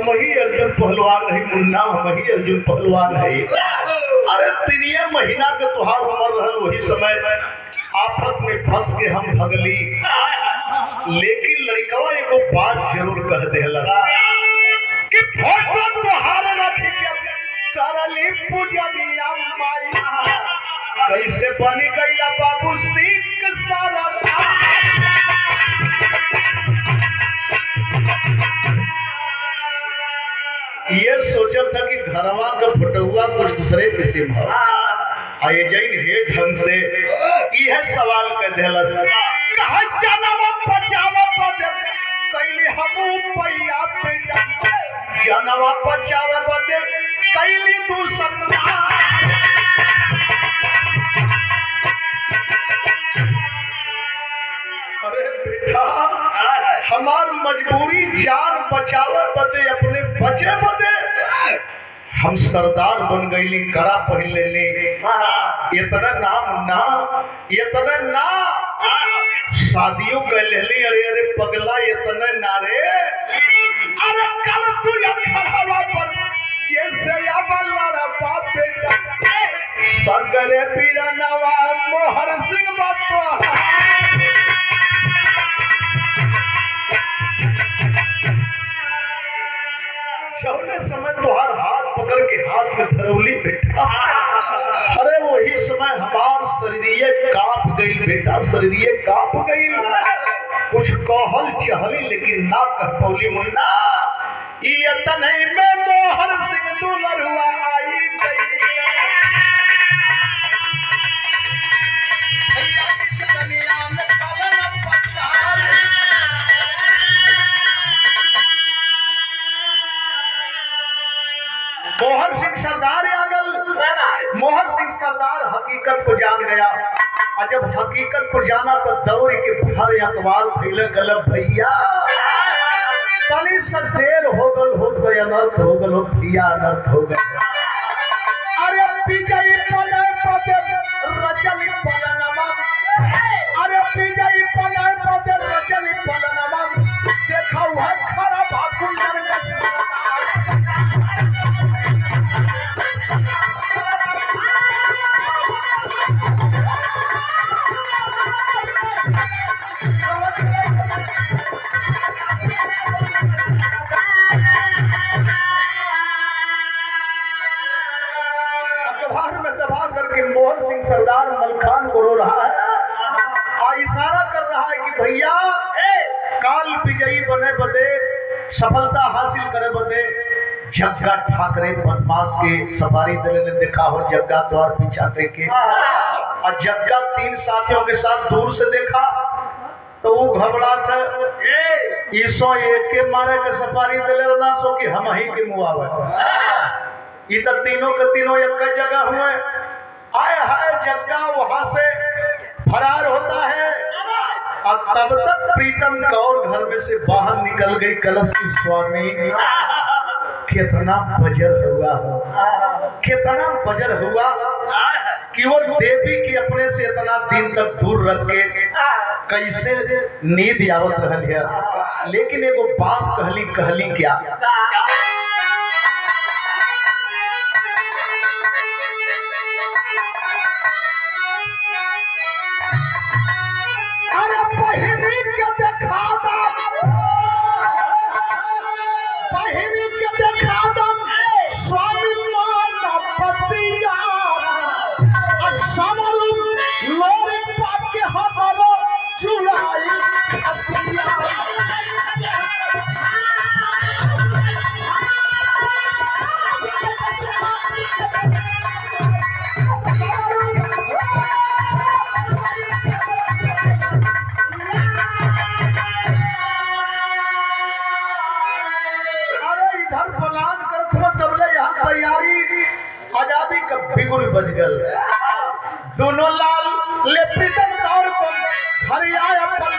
हम ही अर्जुन पहलवान है मुन्ना, हम ही अर्जुन पहलवान है। अरे तीनिया महीना के तुहार उमर रहल, वही समय आफत में फंस के हम भगली। लेकिन लड़कवा एगो बात जरूर कह देला कि फोटो तुहार रखी के करली पूजनिया माई, कैसे बनी गईला बाबू सीख सारा। ये सोचा था कि घरवा का फटुआ कुछ दूसरे किस्म है, आए जैन हे ढंग से यह सवाल कर देलस कहा जनवा बचावा बदे कैली हमू पैया बेटा, जनवा बचावा बदे कैली तू सन्ना। अरे बेटा हमार मजबूरी जान बचावे बदे, अपने बचे बदे हम सरदार बन गईली, कड़ा पहन लेली। इतना नाम ना, इतना ना शादियों कर लेली। अरे अरे पगला इतना ना रे। अरे कल तू खड़ावा पर जैसे लड़ा बाप बेटा सगरे पीरा नवा मोहर सिंह बात समय तुहार हाथ पकड़ के हाथ में धरौली बेटा। अरे वही समय हमार शरीरिये कांप गई बेटा, शरीरिये कांप गई। कुछ कहल चहली लेकिन ना कह पौली मुन्ना। ये तनई में मोहर सिंह दुलरुआ आई गई। मोहन सिंह सरदार आगल। मोहन सिंह सरदार हकीकत को जान गया, और जब हकीकत को जाना तो दौड़ के भर अखबार फैले गलत भैया तनी सा देर हो गल हो गए, अनर्थ हो गल हो भैया, अनर्थ हो गए। अरे विजयी पले पदे रचनी पलनमा, अरे विजयी पले पदे रचनी पलनमा, देखा हुआ खड़ा भाकुल नरगस। मोहन सिंह सरदार मलखान को रो रहा है और इशारा कर रहा है कि भैया काल विजयी बने बदे, सफलता हासिल करे बदे जग्गा ठाकरे बदमाश के सफारी दल ने देखा हो जग्गा द्वार पीछा के, और जग्गा 3 साथियों के साथ दूर से देखा तो वो घबरा था। ईसो एक के मारे के सफारी दल ना सो कि हम ही के मुआवे। ये तो तीनों के तीनों एक जगह हुए। आए हाय जग्गा वहां से फरार होता है, और तब तक प्रीतम कौर घर में से बाहर निकल गई। कलश की स्वामी कितना बजर हुआ हो, कितना बजर हुआ कि वो देवी की अपने से इतना दिन तक दूर रख के कैसे नींद आवत रहल है। लेकिन एगो बात कहली क्या, बज गल। दोनों लाल ले प्रीतम कौर को घर आया पल